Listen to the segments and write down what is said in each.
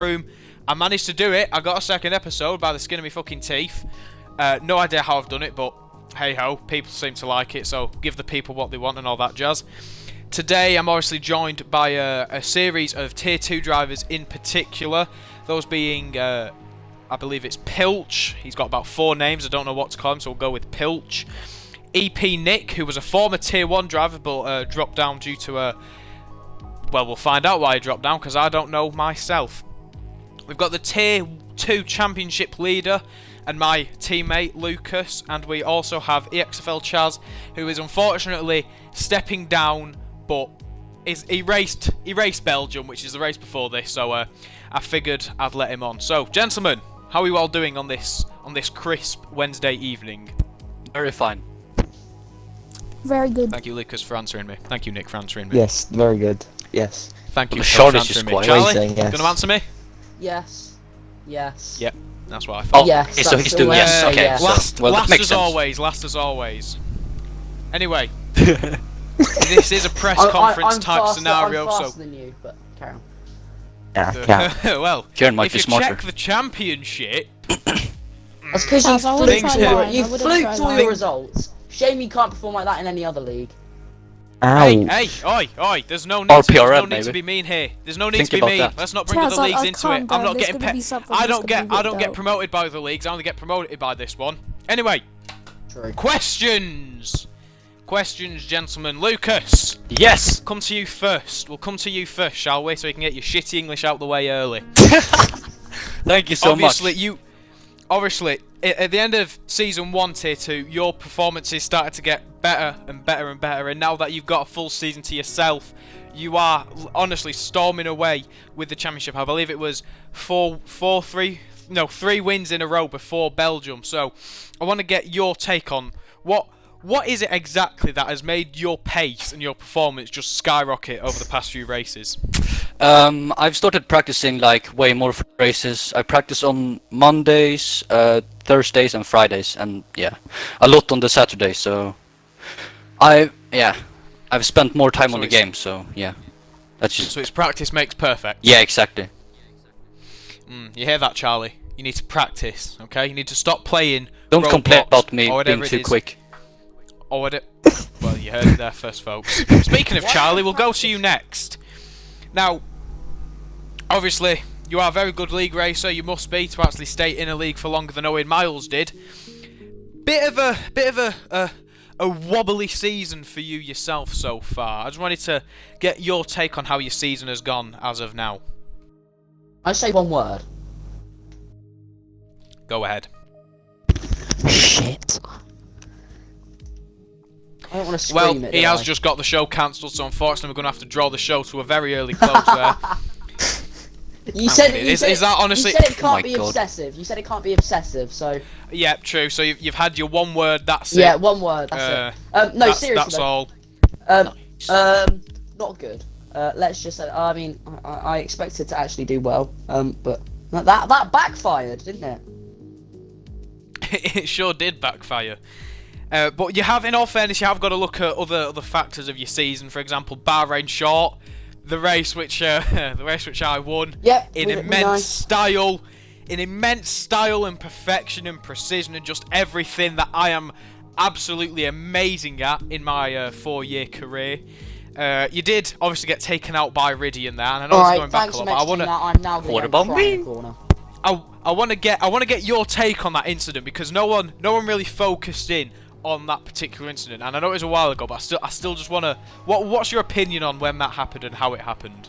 room. I managed to do it. I got a second episode by the skin of my fucking teeth. No idea how I've done it, but hey ho, people seem to like it, so give the people what they want and all that jazz. Today I'm obviously joined by a series of tier 2 drivers in particular, those being, I believe it's Pilch. He's got about 4 names, I don't know what to call him, so we'll go with Pilch. EP Nick, who was a former tier 1 driver but dropped down due to well, we'll find out why he dropped down because I don't know myself. We've got the tier 2 championship leader and my teammate Lucas, and we also have GXL Chaz, who is unfortunately stepping down, but he raced Belgium, which is the race before this, so I figured I'd let him on. So, gentlemen, how are you all doing on this crisp Wednesday evening? Very fine. Very good. Thank you, Lucas, for answering me. Thank you, Nick, for answering me. Yes, very good. Yes. Thank you for answering me. quite Charlie, saying yes. gonna answer me? Yes. Yes. Yep, that's what I thought. Oh, Yes, okay, so he's doing yes. Okay, yes. so, well, that makes sense. Last as always. Anyway, this is a press conference type scenario, I'm faster so. than you, but carry on. Yeah. Well, Kieran might if be you smarter. check the championship, That's because Chaz, I wouldn't try that. you I wouldn't fluked try all that. your results. Shame you can't perform like that in any other league. Ow. Oi, there's no need, to be mean here. There's no need Think to be about mean. that. Let's not bring Chaz, other leagues I'll into calm it. I'm down. not There's getting gonna be paid. something I that's don't gonna be get ripped promoted by other leagues. I only get promoted by this one. Anyway, True. questions, gentlemen. Lucas, Yes! come to you first. We'll come to you first, shall we? So we can get your shitty English out the way early. Thank you so much. Obviously, at the end of Season 1 Tier 2, your performances started to get better and better and better, and now that you've got a full season to yourself, you are honestly storming away with the championship. I believe it was 3 wins in a row before Belgium, so I want to get your take on what is it exactly that has made your pace and your performance just skyrocket over the past few races? I've started practicing like way more for races. I practice on Mondays, Thursdays and Fridays, and yeah, a lot on the Saturdays, so I've spent more time on the game, so yeah. That's just... So it's practice makes perfect. Yeah, exactly. You hear that, Charlie? You need to practice, okay? You need to stop playing. Don't complain about me or being too quick. Or what it... Well, you heard it there first, folks. Speaking of Charlie, we'll go to you next. Now, obviously, you are a very good league racer. You must be to actually stay in a league for longer than Owen Miles did. Bit of a wobbly season for you yourself so far. I just wanted to get your take on how your season has gone as of now. I say one word. Go ahead. Shit. I don't want to scream Well, it, he do has I? just got the show cancelled, so unfortunately we're going to have to draw the show to a very early close there. You said Is that honestly... You said it Oh my can't be God. obsessive. You said it can't be obsessive, so... Yeah, true. So you've had your one word, that's Yeah, it. one word, that's it. No, seriously That's though. all. Not good. Let's just say, I mean, I expected to actually do well, but that backfired, didn't it? It sure did backfire. But you have, in all fairness, you have got to look at other factors of your season. For example, Bahrain Short, the race which I won Yep, in we immense style and perfection and precision and just everything that I am absolutely amazing at in my 4-year career. You did obviously get taken out by Ridian there, and I know it's going back a lot, but I want to. I'm now What about me? in the corner. I want to get your take on that incident because no one really focused in on that particular incident, and I know it was a while ago, but I still just want to. What's your opinion on when that happened and how it happened?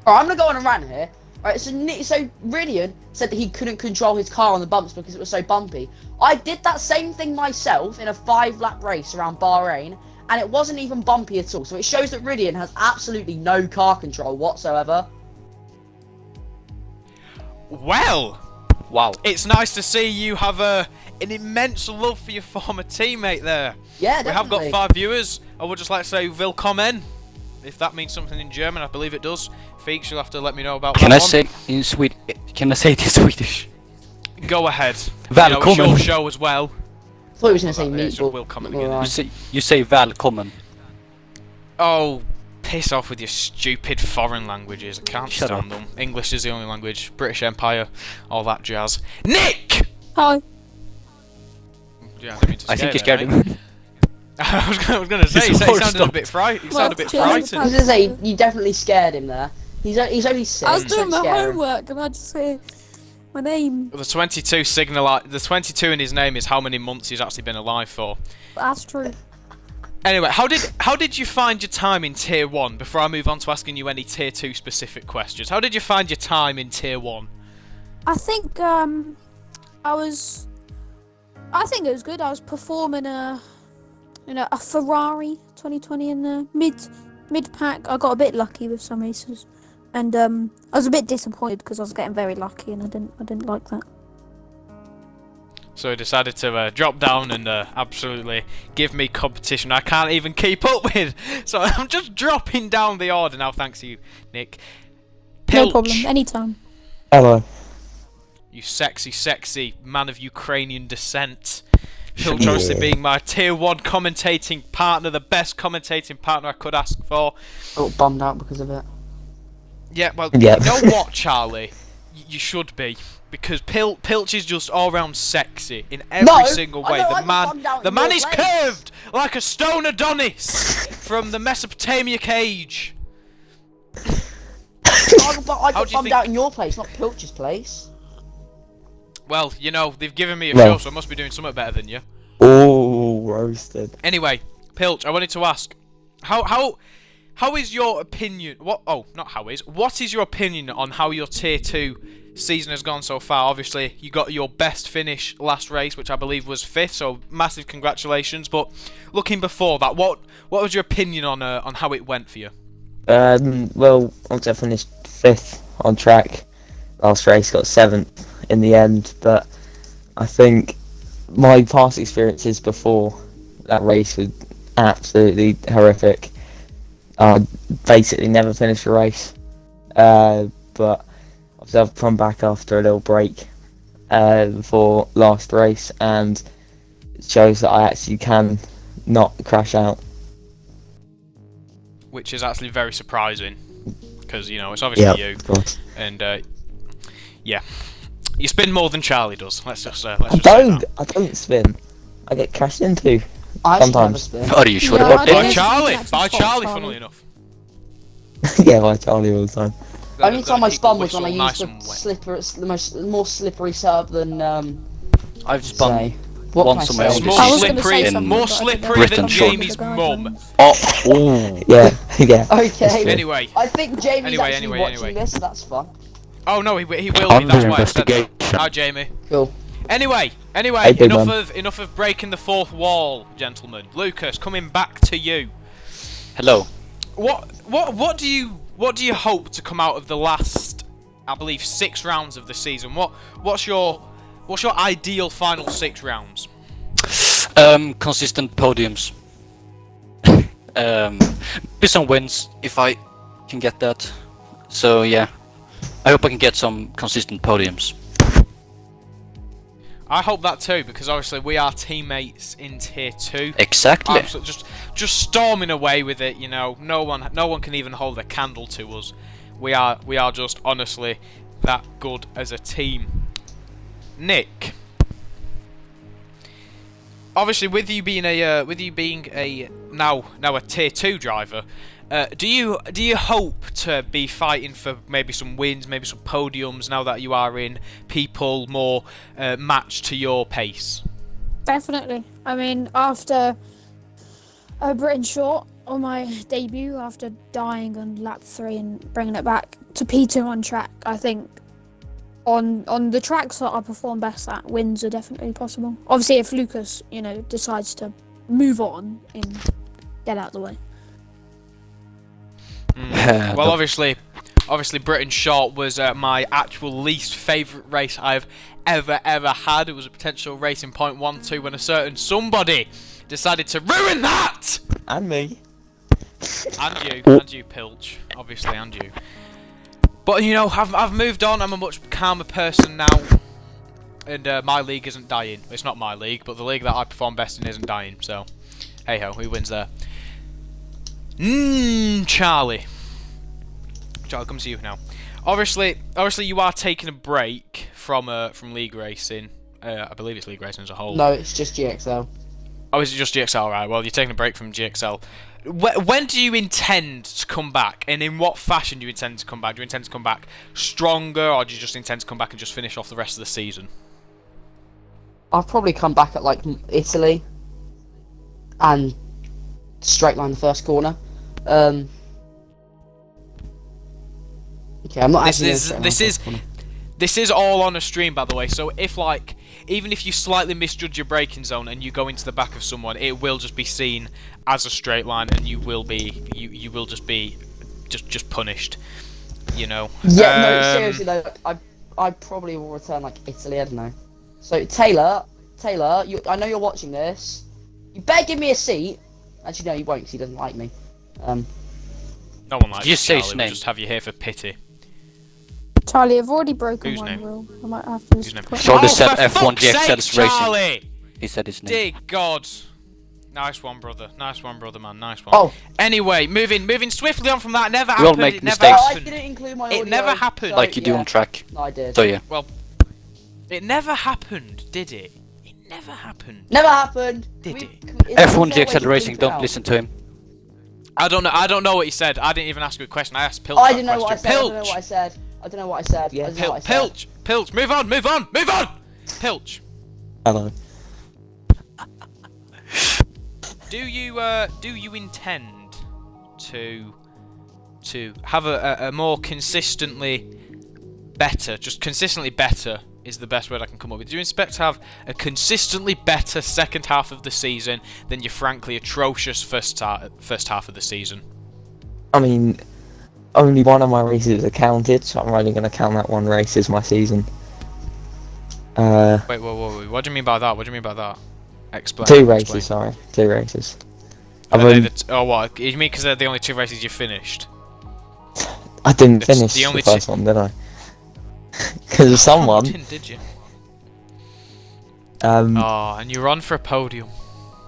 Alright, I'm gonna go on a rant here. Alright, so Ridian said that he couldn't control his car on the bumps because it was so bumpy. I did that same thing myself in a 5-lap race around Bahrain, and it wasn't even bumpy at all. So it shows that Ridian has absolutely no car control whatsoever. Well, Wow. it's nice to see you have an immense love for your former teammate there. Yeah, We have got definitely. 5 viewers. I would just like to say willkommen, if that means something in German. I believe it does. Feeks, you'll have to let me know about Can that I one. say in Swedish? Can I say it in Swedish? Go ahead. Välkommen. It's your show as well. I thought he was gonna say It's meatball. willkommen Alright. again. You say välkommen. Oh, Piss off with your stupid foreign languages. I can't Shut stand them. English is the only language. British Empire, all that jazz. Nick! Hi. Yeah, I didn't mean to I think you scare scared mate. him. I was gonna say, he His sounded a bit frightened. Well, A bit yeah, I frightened. was gonna say, you definitely scared him there. He's only 6. I was doing my Scare him. homework and I just hear my name. The 22 the 22 in his name is how many months he's actually been alive for. That's true. Anyway, how did you find your time in Tier 1? Before I move on to asking you any Tier 2 specific questions, how did you find your time in Tier 1? I think it was good. I was performing a Ferrari 2020 in the mid pack. I got a bit lucky with some races, and I was a bit disappointed because I was getting very lucky, and I didn't like that. So he decided to drop down and absolutely give me competition I can't even keep up with. So I'm just dropping down the order now, thanks to you, Nick. Pilch, No problem. Anytime. Hello. you sexy man of Ukrainian descent. Pilch obviously being my Tier 1 commentating partner, the best commentating partner I could ask for. I got bummed out because of it. Yeah, well, Yep. you know what, Charlie? You should be. Because Pilch is just all round sexy in every No, single I way. know, The I got bummed man, out the in man your is place. curved like a stone Adonis from the Mesopotamia cage. I got How do you bummed think- out in your place, not Pilch's place. Well, you know, they've given me a Well. show, so I must be doing something better than you. Oh, roasted. Anyway, Pilch, I wanted to ask, how is your opinion? What is your opinion on how your Tier 2 season has gone so far? Obviously, you got your best finish last race, which I believe was 5th, so massive congratulations. But looking before that, what was your opinion on how it went for you? Well, once I finished 5th on track, last race got 7th in the end, but I think my past experiences before that race were absolutely horrific. I basically never finished a race, but obviously I've come back after a little break before last race, and it shows that I actually can not crash out. Which is actually very surprising, because you know it's obviously you, Of course. and yeah, you spin more than Charlie does. Let's just I say don't. that. I don't spin. I get crashed into. I should never Sometimes. spin. Are you sure Yeah, about I that? don't By know. Charlie, Actually by spot Charlie, Charlie. funnily enough. Yeah, like Charlie all the time. Only The time I people spun was when I whistle used nice the and wet. slipper, the more slippery setup than I've spun. say. What once can on I my say? It's own more I was gonna slippery, say something, more but I slippery didn't Britain than short. Jamie's The mum. guidelines. Oh, Yeah, yeah. Okay. Anyway, I think Jamie's Anyway, actually watching anyway. this. So that's fun. oh no, he will be. That's Under why I said that. investigation. Hi, Jamie. Cool. Anyway, Hey, big enough of breaking the fourth wall, gentlemen. Lucas, coming back to you. hello. What do you hope to come out of the last, I believe, 6 rounds of the season? What's your ideal final 6 rounds? Consistent podiums. Be some wins if I can get that. So yeah, I hope I can get some consistent podiums. I hope that too, because obviously we are teammates in Tier 2. Exactly. Absolutely, just storming away with it. You know, no one can even hold a candle to us. We are just honestly that good as a team. Nick, obviously with you being a now a Tier 2 driver, do you hope to be fighting for maybe some wins, maybe some podiums now that you are in people more matched to your pace? Definitely. I mean, after Britain Short on my debut, after dying on lap 3 and bringing it back to P2 on track, I think on the tracks that I perform best at, wins are definitely possible. Obviously, if Lucas, decides to move on and get out of the way. Well, obviously, Britain Short was my actual least favourite race I've ever had. It was a potential race in point 1-2 when a certain somebody decided to ruin that! And me. And you, Pilch, obviously, and you. But you know, I've moved on. I'm a much calmer person now, and my league isn't dying. It's not my league, but the league that I perform best in isn't dying. So, hey ho, who wins there? Charlie. Charlie, comes to you now. Obviously, you are taking a break from league racing. I believe it's league racing as a whole. No, it's just GXL. Oh, is it just GXL? Right. Well, you're taking a break from GXL. When do you intend to come back, and in what fashion do you intend to come back? Do you intend to come back stronger, or do you just intend to come back and just finish off the rest of the season? I'll probably come back at like Italy and straight line the first corner. Okay, I'm not actually. This is all on a stream, by the way. So if even if you slightly misjudge your braking zone and you go into the back of someone, it will just be seen as a straight line, and you will just be punished. You know. Yeah, no, seriously though, I probably will return like Italy. I don't know. So Taylor, I know you're watching this. You better give me a seat. Actually, no, you won't, because he doesn't like me. No one likes you. Just say his Charlie. name. We'll just have you here for pity. Charlie, I've already broken Whose one name? rule. I might have to Whose name? Charlie said for F1 fuck's GXL sake, is racing. Charlie! He said his name. Dear God. Nice one, brother. Nice one, brother, man. Nice one. Oh. Anyway, moving swiftly on from that. Never We all happened. make It never mistakes. I happened. didn't include my It audio. never happened. So, Like you do yeah. on track. No, I did. So yeah. Well, it never happened, did it? It never happened. Never happened. Did Is F1 there a way GXL to Racing, bleep it don't out? listen to him. I don't know what he said. I didn't even ask you a question. I asked Pilch. I that didn't know what I question. said. I don't know what I said. I don't know what I said. Yeah. I don't know what I said. Pilch. Move on. Pilch. Hello. Do you intend to have a more consistently better, just consistently better is the best word I can come up with. Do you expect to have a consistently better second half of the season than your frankly atrocious first half of the season? I mean, only one of my races are counted, so I'm only going to count that one race as my season. Wait, whoa. What do you mean by that? Explain. Two races, sorry. 2 races. What? You mean because they're the only 2 races you finished? I didn't It's finish the the only first one, did I? Because of someone. You didn't, did you? I And you were on for a podium.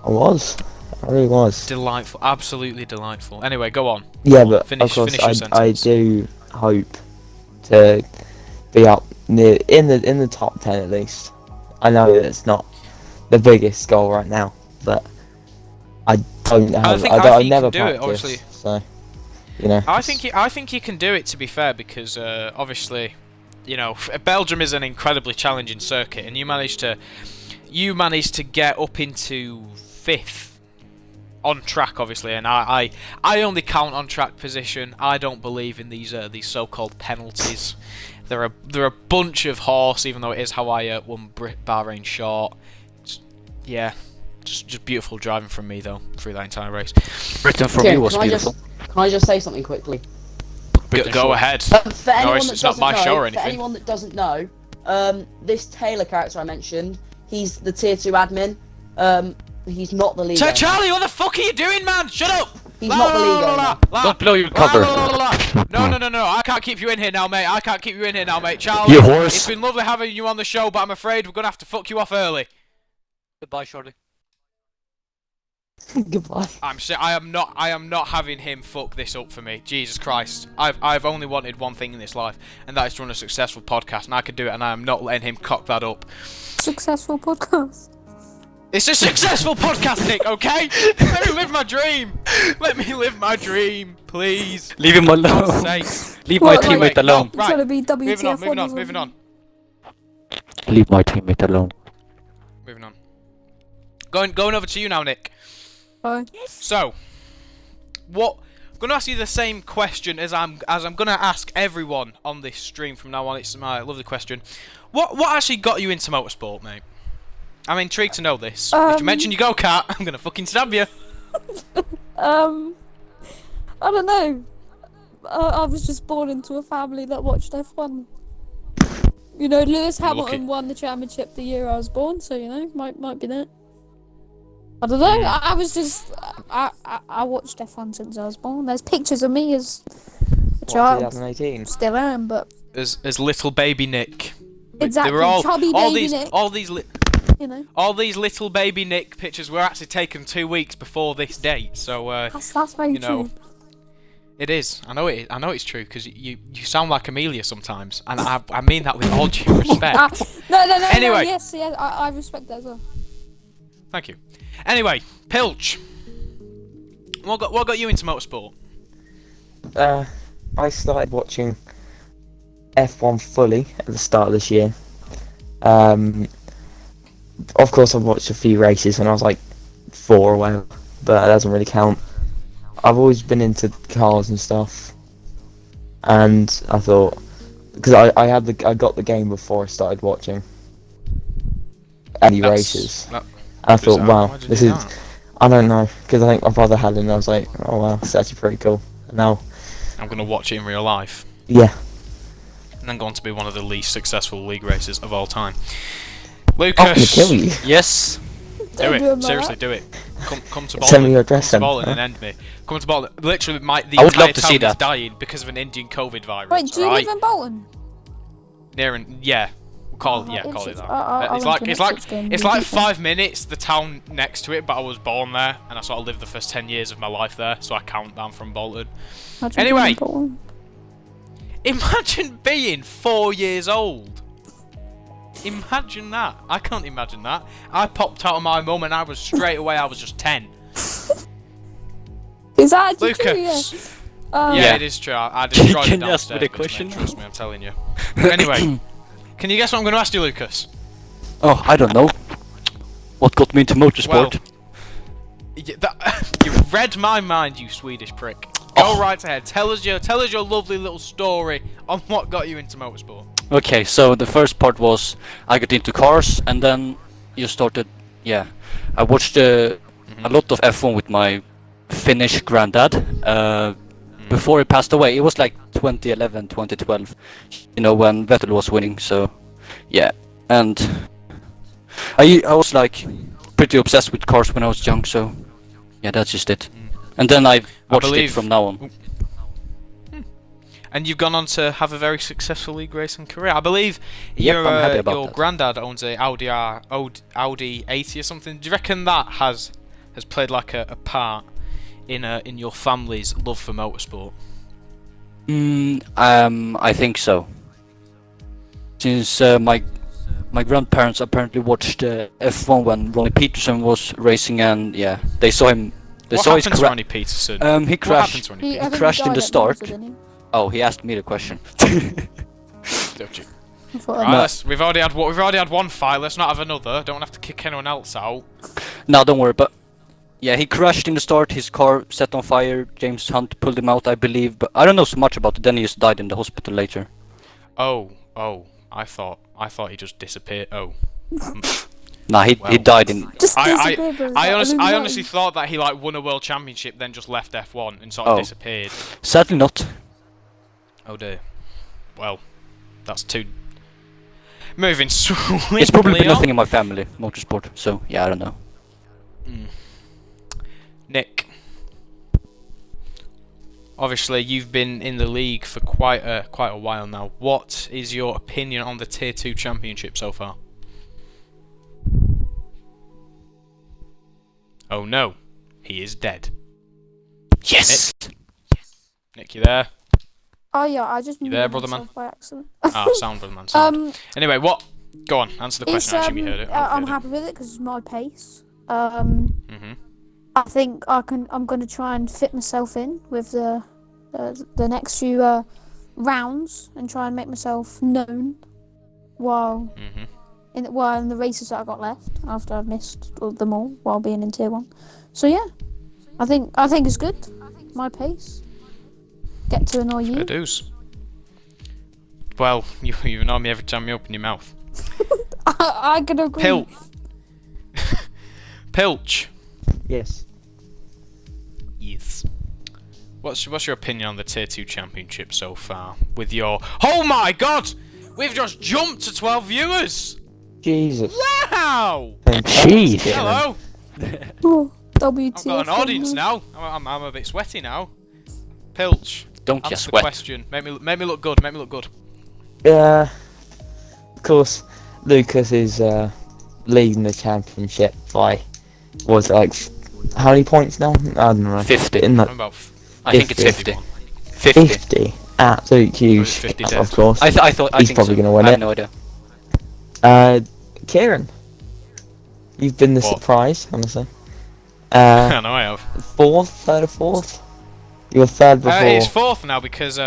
was. I really was. Delightful, absolutely delightful. Anyway, go on. Yeah, Go on, but finish of your course, I sentence. do hope to be up near in the top 10 at least. I know that it's not the biggest goal right now, but I don't have. I never do it, practice, obviously. so you know. I think you can do it. To be fair, because obviously, you know, Belgium is an incredibly challenging circuit, and you managed to get up into 5th on track, obviously, and I only count on track position. I don't believe in these so-called penalties. They're a bunch of horse, even though it is how I won Bahrain short. Just beautiful driving from me though through that entire race. Britain for Okay, me was beautiful. Can I just say something quickly? Go ahead. For anyone it's that not my doesn't show know, or anything. For anyone that doesn't know, this Taylor character I mentioned, he's the tier 2 admin. He's not the league owner. Charlie, what the fuck are you doing, man? Shut up! He's not the league owner. Don't blow your cover. No, I can't keep you in here now, mate. Charlie, You horse. it's been lovely having you on the show, but I'm afraid we're gonna have to fuck you off early. Goodbye, Charlie. Goodbye. I am not having him fuck this up for me. Jesus Christ. I've only wanted one thing in this life, and that is to run a successful podcast, and I could do it, and I am not letting him cock that up. Successful podcast. It's a successful podcast, Nick, okay? Let me live my dream. Please. Leave him alone. For God's sake. Leave my What, teammate like- alone. It's gonna be Moving on, WTF moving on. Leave my teammate alone. Moving on. Going over to you now, Nick. Bye. So, I'm gonna ask you the same question as I'm gonna ask everyone on this stream from now on. It's my lovely question. What actually got you into motorsport, mate? I'm intrigued to know this. If you mention your go-kart, I'm gonna fucking stab you. I don't know. I was just born into a family that watched F1. You know, Lewis Hamilton won the championship the year I was born, so you know, might be that. I don't know. I was just I watched F1 since I was born. There's pictures of me as a child. 2018. Still am, but As little baby Nick. exactly. They were all chubby baby Nick. You know, all these little baby Nick pictures were actually taken 2 weeks before this date. So that's very you know, true. It is. I know it. I know it's true because you sound like Amelia sometimes, and I mean that with all due respect. No. Anyway. Yes, I respect that as well. Thank you. Anyway, Pilch. What got you into motorsport? I started watching F1 fully at the start of this year. Of course, I've watched a few races when I was like 4 or whatever, but that doesn't really count. I've always been into cars and stuff, and I thought, because I got the game before I started watching any races. I thought, wow, this is, I don't know, because I think my brother had it, and I was like, oh wow, it's actually pretty cool. And now I'm gonna watch it in real life. Yeah. And then go on to be one of the least successful league races of all time. I'm gonna Lucas, kill you. Yes. do it. Seriously, do it. Come to Bolton. Send me your address Come to then. Bolton and end me. Come to Bolton. Literally, the I would entire love to see town is that. dying because of an Indian COVID virus. Wait, do you right? live in Bolton? Near and yeah, call it that. I It's went to like an Ipswich game it's with like people. 5 minutes. The town next to it, but I was born there, and I sort of lived the first 10 years of my life there, so I count down from Bolton. How do you Anyway. live in Bolton? Imagine being 4 years old. Imagine that. I can't imagine that. I popped out of my mum and I was straight away, I was just 10. Is that actually true? Lucas. Yeah. Yeah, it is true. I destroyed Can it you ask downstairs, me the mate, question? trust me, I'm telling you. Anyway, can you guess what I'm going to ask you, Lucas? Oh, I don't know. What got me into motorsport? You read my mind, you Swedish prick. Go right ahead. Tell us your lovely little story on what got you into motorsport. Okay, so the first part was I got into cars, and then you started. Yeah, I watched a lot of F1 with my Finnish granddad. Before he passed away, it was like 2011, 2012. You know, when Vettel was winning. So, yeah, and I was like pretty obsessed with cars when I was young. So, yeah, that's just it. And then I watched it from now on. And you've gone on to have a very successful league racing career. I believe Yep, I'm happy about your that. granddad owns a Audi 80 or something. Do you reckon that has played like a part in your family's love for motorsport? I think so. Since my grandparents apparently watched F1 when Ronnie Peterson was racing, and yeah, they saw him. They What saw his happened to crash. Ronnie Peterson? He What happened crashed. to Ronnie I Peterson? think crashed in died the at start. Monza, didn't he? Oh, he asked me the question. Don't you? I thought Right, I- we've already had one fight. Let's not have another. Don't have to kick anyone else out. No, don't worry. But yeah, he crashed in the start. His car set on fire. James Hunt pulled him out, I believe. But I don't know so much about it. Then he just died in the hospital later. Oh, I thought he just disappeared. Oh. Nah, he Well. died in. Just I disappeared, bro. I Illuminati. honestly thought that he like won a world championship, then just left F1 and sort of Oh. disappeared. Sadly not. Oh dear. Well, that's too. Moving swiftly. It's probably been on. nothing in my family, motorsport. So yeah, I don't know. Nick. Obviously, you've been in the league for quite a while now. What is your opinion on the Tier 2 Championship so far? Oh no, he is dead. Yes. Nick, you there? Oh yeah, I just You there, muted brother man? myself by accident. Ah, sound, brother man. Sound. Anyway, what? Go on, answer the It's, question. I assume you heard it. I'm happy with it because it's my pace. Mhm. I think I'm gonna try and fit myself in with the next few rounds and try and make myself known while Mhm. in the races that I got left after I've missed them all while being in Tier 1. So yeah, I think it's good. My pace. Get to annoy you. Fair dues. Well, you annoy me every time you open your mouth. I can agree. Pilch. Yes. Yes. What's your opinion on the Tier 2 Championship so far? With your... Oh my god! We've just jumped to 12 viewers! Jesus. Wow! Jeez. Hello! Oh, WTF. I've got an audience now. I'm a bit sweaty now. Pilch, Don't you answer the sweat. question. Make me look good. Make me look good. Yeah. Of course, Lucas is leading the championship by, was it like, how many points now? I don't know. 50. In that, I'm about I think it's 50. 50. 50. 50. Absolute huge. 50 Of dead. course. I thought I He's think probably so. gonna win I it. have no idea. Kieran, you've been the What? surprise, honestly. I know I have. Third or fourth? You were third before. It's fourth now because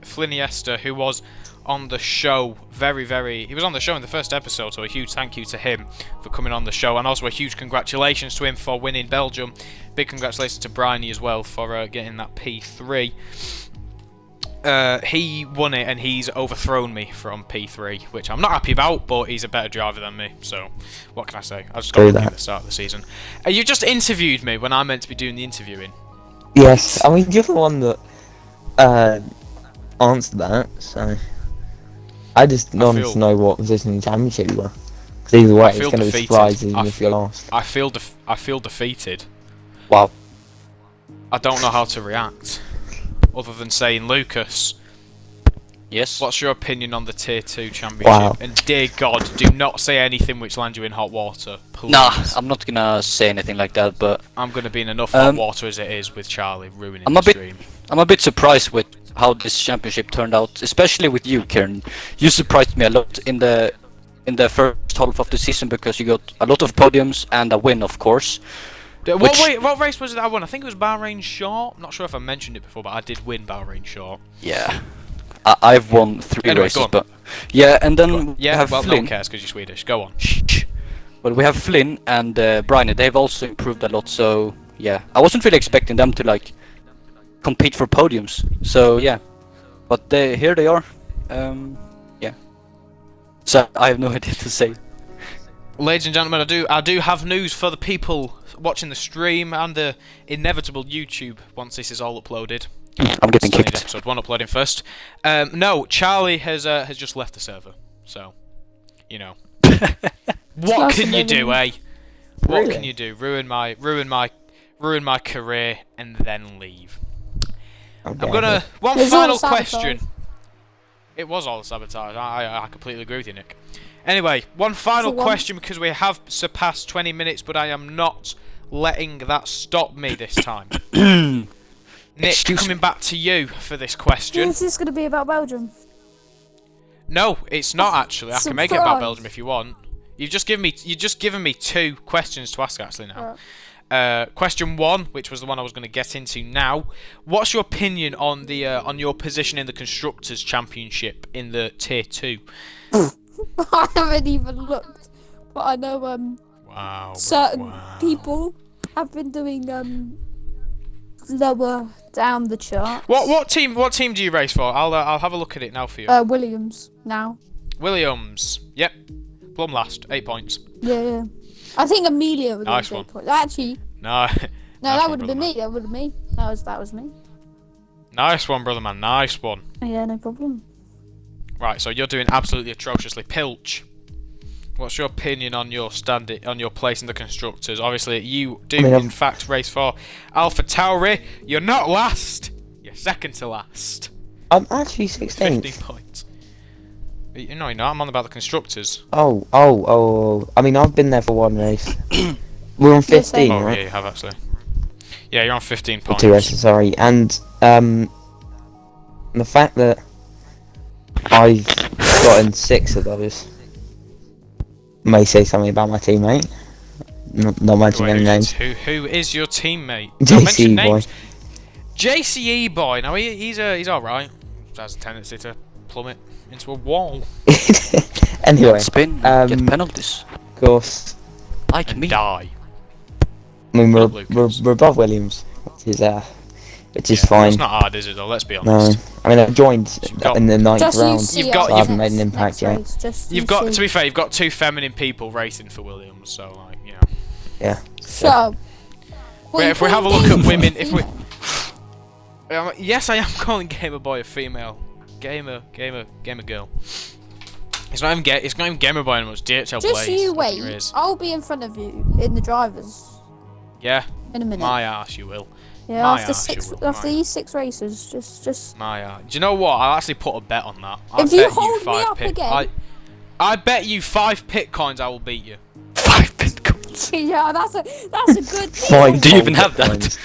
Fliniester, who was on the show he was on the show in the first episode, so a huge thank you to him for coming on the show, and also a huge congratulations to him for winning Belgium. Big congratulations to Bryony as well for getting that P3. He won it and he's overthrown me from P3, which I'm not happy about, but he's a better driver than me, so what can I say? I just got lucky at the start of the season. You just interviewed me when I meant to be doing the interviewing. Yes, I mean, you're the one that answered that, so I just wanted to know what position in the championship you were. Because either way, it's going to be surprising if you're lost. I feel defeated. Wow. I don't know how to react, other than saying, Lucas, Yes. what's your opinion on the Tier 2 championship? Wow. And dear God, do not say anything which lands you in hot water, please. Nah, I'm not gonna say anything like that, but I'm going to be in enough hot water as it is with Charlie ruining I'm the a bit- stream. I'm a bit surprised with how this championship turned out, especially with you, Kieran. You surprised me a lot in the first half of the season because you got a lot of podiums and a win, of course. What race was it that I won? I think it was Bahrain Short. I'm not sure if I mentioned it before, but I did win Bahrain Short. Yeah. I've won 3 Anyway, races, go on. but yeah, and then we Yeah, have well, no Flynn. one cares because you're Swedish. Go on. Shh. Well, we have Flynn and Bryony. They've also improved a lot, so yeah. I wasn't really expecting them to like compete for podiums. So yeah, but here they are. Yeah. So I have no idea to say. Ladies and gentlemen, I do have news for the people watching the stream and the inevitable YouTube once this is all uploaded. I'm getting Still need kicked. episode 1 uploading first. No, Charlie has just left the server. So, you know. What can you do, eh? What Really? can you do? Ruin my career and then leave. I'm gonna one It's all final sabotage. question. It was all sabotage. I completely agree with you, Nick. Anyway, one final For once. question because we have surpassed 20 minutes, but I am not letting that stop me this time. Nick, Excuse coming back to you for this question. Is this going to be about Belgium? No, it's not actually. I can make it about Surprise. Belgium if you want. You've just given me 2 questions to ask actually now. Right. Question 1, which was the one I was going to get into now. What's your opinion on the on your position in the Constructors' Championship in the Tier 2? I haven't even looked, but I know Wow. certain people have been doing lower down the chart. What team do you race for? I'll have a look at it now for you. Williams now. Williams. Yep. Plum last, 8 points. Yeah. I think Amelia was Nice going one. to points. Actually, No. no, Nice that one, would have been brother me. That would have me. That was me. Nice one, brother man. Nice one. Yeah, no problem. Right, so you're doing absolutely atrociously. Pilch, what's your opinion on your on your place in the Constructors? Obviously, you do in fact race for Alpha Tauri. You're not last. You're second to last. I'm actually 15 16th. points. No, you're not. I'm on about the Constructors. Oh. I mean, I've been there for 1 race. We're on 15, Oh, right? yeah, you have actually. Yeah, you're on 15 Or points. 2 races, sorry. And the fact that I've gotten 6 of those may say something about my teammate. Not mentioning any names. Who is your teammate? Don't mention JC boy. names. JCE boy. Now he's all right. Has a tendency to plummet into a wall Anyway, Spin, um, get penalties. of course, Like and me. die. I mean Not we're Lucas. above Williams, which is Yeah, fine. It's not hard, is it? Though. Let's be No, honest. I mean I've joined You've got- in the 9th Just round. see You've got- us I haven't made an next impact yet. race, just You've you got see. to be fair. You've got 2 feminine people racing for Williams, so like you know. Yeah. Shut up. What, If you we have a calling look at gamer women, boy? if we. Yes, I am calling Gamer Boy a female. Gamer girl. It's not even Gamer Boy anymore. It's DHL Just Blaze. you Look at your wait. ears. I'll be in front of you in the drivers Yeah, in a minute. my ass, you will. Yeah, my after arse, you will, after my these 6 races, just. My ass. Do you know what? I'll actually put a bet on that. I If you bet hold me 5 up again- I bet you 5 Bitcoins I will beat you. 5 bitcoins. Yeah, that's a good thing. Fine. Do you even have that?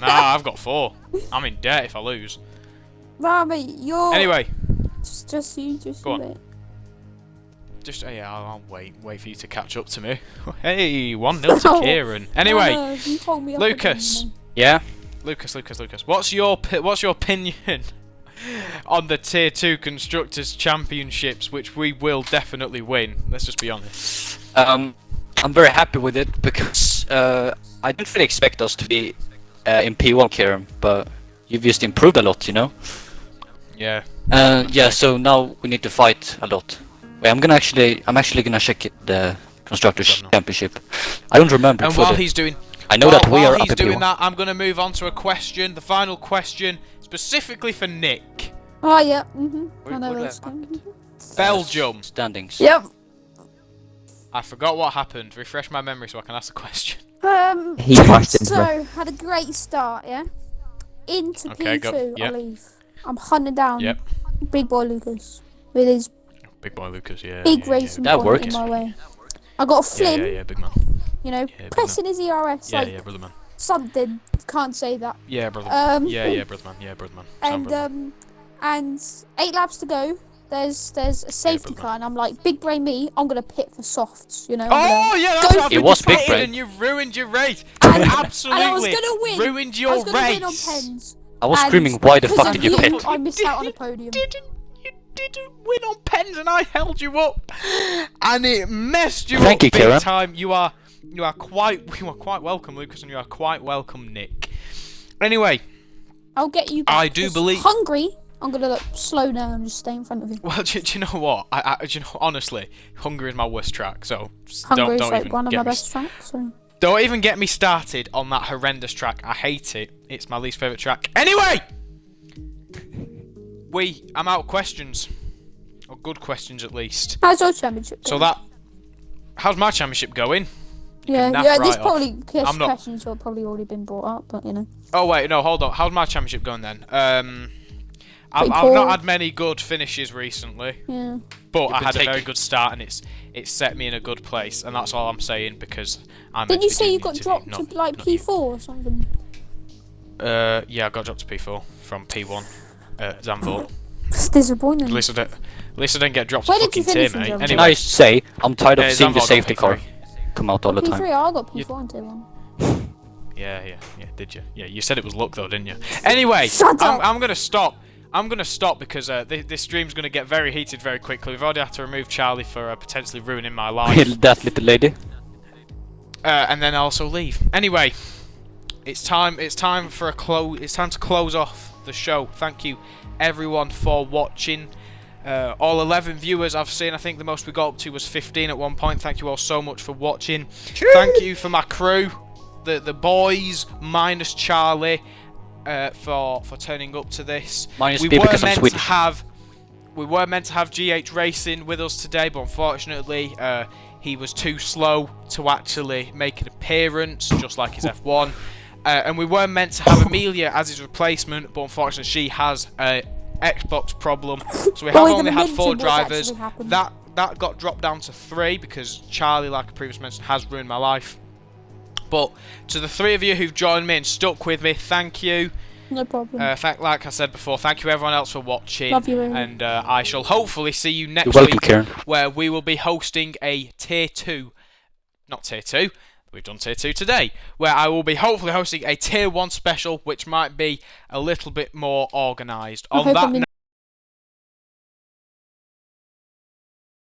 Nah, I've got 4. I'm in debt if I lose. Nah, mate, you're. Anyway, Just you Go on. wait. just yeah, I'll wait for you to catch up to me. Hey, 1-0 to Kieran. Anyway, Oh, no, you hold me up Lucas. again, Yeah. Lucas. What's your opinion on the Tier 2 Constructors Championships, which we will definitely win? Let's just be honest. I'm very happy with it because I didn't really expect us to be in P1, Kieran, but you've just improved a lot, you know. Yeah. Yeah. So now we need to fight a lot. Wait, I'm actually gonna check the Constructors Championship. I don't remember. And for while the- he's doing, I know that we while are he's up at doing P1. that, I'm gonna move on to a question, the final question, specifically for Nick. Oh yeah. I know Where where do it's I going. Belgium. Standings. Yep. I forgot what happened. Refresh my memory so I can ask the question. He crashed into me. So had a great start, yeah. Into Okay, P2, go. Yep. I leave. I'm hunting down Yep. big boy Lucas with his Big boy Lucas, yeah. big yeah, racing That point worked. in my way. I got a Flynn, Yeah, big man. you know, big pressing his ERS Yeah, like yeah, brother man. something. Can't say that. Yeah, brother. Yeah, brother man. Yeah, brother man. Sound And brother man. and 8 laps to go. There's a safety brother. car, and I'm like, big brain me. I'm gonna pit for softs, you know. I'm Oh gonna yeah, go that's for what It I've was been big pitted brain. and you ruined your race. And- You and I was absolutely gonna win. ruined I your was gonna win on race. pens. I was And screaming, why the because fuck of did you you, pit? I missed out on a podium. You didn't win on pens, and I held you up, and it messed you Thank up you, big Kieran. time. You are quite welcome, Lucas, and you are quite welcome, Nick. Anyway, I'll get you back. I do 'cause believe- Hungry. I'm gonna look slow down and just stay in front of you. well, do you know what? Do you know, honestly, Hungary is my worst track, so Hungry is don't like even one of get my me best tracks. So. Don't even get me started on that horrendous track. I hate it. It's my least favourite track. Anyway! I'm out of questions. Or good questions, at least. How's your championship? So going? how's my championship going? Yeah, nap yeah. right These off. probably I'm not- questions have probably already been brought up, but you know. Oh, wait, no, hold on. How's my championship going, then? I've poor. not had many good finishes recently. Yeah. But I been had a very taking- good start, and it's set me in a good place. And that's all I'm saying, because I'm Didn't meant you to be say doing you the got interview, dropped not- to like not you. P4 or something? Yeah, I got dropped to P4 from P1 Zandvoort. It's disappointing. At least I didn't get dropped Where to did you fucking tier, finish in mate. Germany? Can Anyway, I say, I'm tired of Yeah, seeing the Zandvoort got safety car P3. come out all the time. P3, I got P4 and tier 1. yeah, did you? Yeah, you said it was luck though, didn't you? Anyway, Shut up. I'm gonna stop. I'm gonna stop because this stream's gonna get very heated very quickly. We've already had to remove Charlie for potentially ruining my life, That little lady. and then also leave. Anyway, it's time. It's time for a close. It's time to close off the show. Thank you, everyone, for watching. All 11 viewers I've seen. I think the most we got up to was 15 at one point. Thank you all so much for watching. Thank you for my crew, the boys minus Charlie, for turning up to this. Minus we me were because I'm meant to Swedish. have GH Racing with us today, but unfortunately he was too slow to actually make an appearance, just like his F1. And we were meant to have Amelia as his replacement, but unfortunately she has a Xbox problem, so we have Well, we're only gonna had 4 mention what's drivers. actually happened. That got dropped down to 3 because Charlie, like I previously mentioned, has ruined my life. But to the 3 of you who've joined me and stuck with me, thank you. No problem. Like I said before, thank you everyone else for watching. Love you, Amy. And I shall hopefully see you next You're welcome, week, Kieran. where we will be hosting a tier 2, not tier 2. We've done tier 2 today, where I will be hopefully hosting a tier 1 special, which might be a little bit more organised. I On hope that I'm in